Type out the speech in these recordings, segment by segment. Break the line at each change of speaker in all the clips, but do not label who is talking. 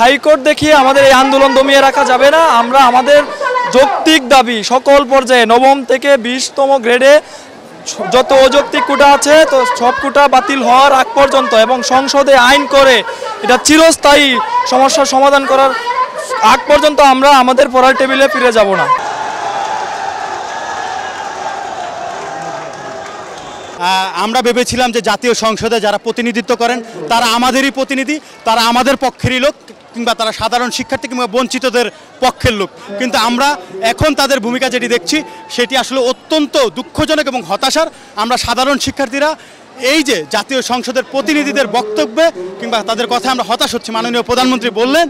High court দেখিয়ে আমাদের এই আন্দোলন দমিয়ে রাখা যাবে না। আমরা আমাদের যৌক্তিক দাবি সকল পর্যায়ে নবম থেকে 20তম গ্রেডে যত অযৌক্তিক কোটা আছে তো সব কোটা বাতিল হওয়ার আগ পর্যন্ত এবং সংসদে আইন করে এটা চিরস্থায়ী সমস্যার সমাধান করার আগ পর্যন্ত আমরা আমাদের পড়ার টেবিলে ফিরে যাব না।
আমরা ভেবেছিলাম যে জাতীয় সংসদে যারা প্রতিনিধিত্ব করেন তারা আমাদেরই প্রতিনিধি, তারা আমাদের পক্ষেরই লোক, কিংবা তারা সাধারণ শিক্ষার্থী কিংবা বঞ্চিতদের পক্ষের লোক। কিন্তু আমরা এখন তাদের ভূমিকা যেটি দেখছি সেটি আসলে অত্যন্ত দুঃখজনক এবং হতাশার। আমরা সাধারণ শিক্ষার্থীরা এই যে জাতীয় সংসদের প্রতিনিধিদের বক্তব্যে কিংবা তাদের কথা আমরা হতাশ হচ্ছি। মাননীয় প্রধানমন্ত্রী বললেন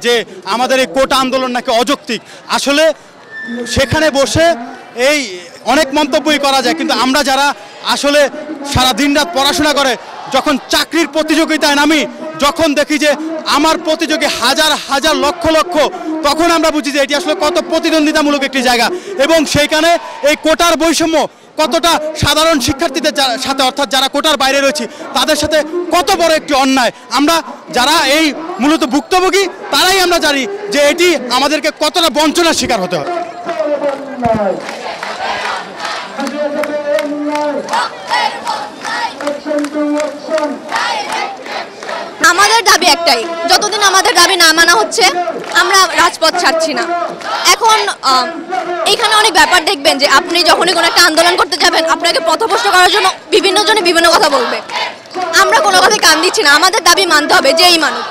যে আমাদের এই কোটা আন্দোলন নাকি অযৌক্তিক। আসলে সেখানে বসে এই অনেক মন্তব্যই করা যায়, কিন্তু আমরা যারা আসলে সারা দিন রাত পড়াশোনা করে যখন চাকরির প্রতিযোগিতায় নামি, যখন দেখি যে আমার প্রতিযোগী হাজার হাজার লক্ষ লক্ষ, তখন আমরা বুঝি যে এটি আসলে কত প্রতিদ্বন্দ্বিতামূলক একটি জায়গা এবং সেইখানে এই কোটার বৈষম্য কতটা সাধারণ শিক্ষার্থীদের সাথে, অর্থাৎ যারা কোটার বাইরে রয়েছে তাদের সাথে কত বড় একটি অন্যায়। আমরা যারা এই মূলত ভুক্তভোগী তারাই আমরা জানি যে এটি আমাদেরকে কতটা বঞ্চনার শিকার হতে হয়।
আমাদের দাবি একটাই, যতদিন আমাদের দাবি না মানা হচ্ছে আমরা রাজপথ ছাড়ছি না। এখন এখানে অনেক ব্যাপার দেখবেন যে আপনি যখনই কোনো একটা আন্দোলন করতে যাবেন আপনাকে পথভ্রষ্ট করার জন্য বিভিন্ন জনে বিভিন্ন কথা বলবে। আমরা কোনো কথাই কান দিচ্ছি না, আমাদের দাবি মানতে হবে যেই মানুষ।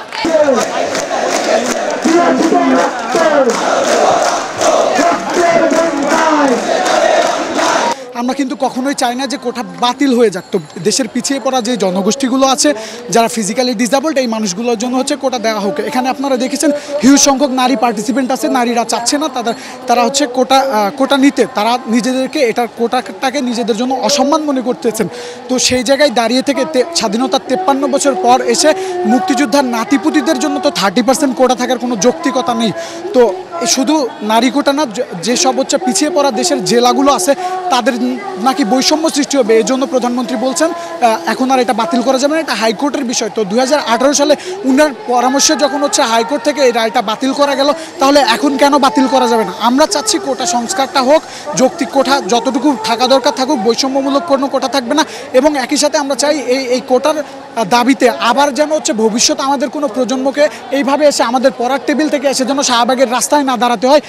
আমরা কিন্তু কখনোই চাই না যে কোটা বাতিল হয়ে যাক। তো দেশের পিছিয়ে পড়া যে জনগোষ্ঠীগুলো আছে যারা ফিজিক্যালি ডিসেবলড, এই মানুষগুলোর জন্য হচ্ছে কোটা দেওয়া হোক। এখানে আপনারা দেখেছেন হিউজ সংখ্যক নারী পার্টিসিপেন্ট আছে, নারীরা চাচ্ছে না তারা হচ্ছে কোটা নিতে, তারা নিজেদেরকে এটার কোটাটাকে নিজেদের জন্য অসম্মান মনে করতেছেন। তো সেই জায়গায় দাঁড়িয়ে থেকে স্বাধীনতার 53 বছর পর এসে মুক্তিযোদ্ধার নাতিপুতিদের জন্য তো 30% কোটা থাকার কোনো যৌক্তিকতা নেই। তো শুধু নারী কোটা না, যেসব হচ্ছে পিছিয়ে পড়া দেশের জেলাগুলো আছে তাদের নাকি বৈষম্য সৃষ্টি হবে। এই জন্য প্রধানমন্ত্রী বলছেন এখন আর এটা বাতিল করা যাবে না, এটা হাইকোর্টের বিষয়। তো 2018 সালে উনার পরামর্শে যখন হচ্ছে হাইকোর্ট থেকে এই রায়টা বাতিল করা গেল, তাহলে এখন কেন বাতিল করা যাবে না? আমরা চাচ্ছি কোটা সংস্কারটা হোক, যৌক্তিক কোটা যতটুকু থাকা দরকার থাকুক, বৈষম্যমূলক কোনো কোটা থাকবে না। এবং একই সাথে আমরা চাই এই কোটার দাবিতে আবার যেন হচ্ছে ভবিষ্যৎ আমাদের কোনো প্রজন্মকে এইভাবে এসে আমাদের পড়ার টেবিল থেকে এসে যেন শাহবাগের রাস্তায় না দাঁড়াতে হয়।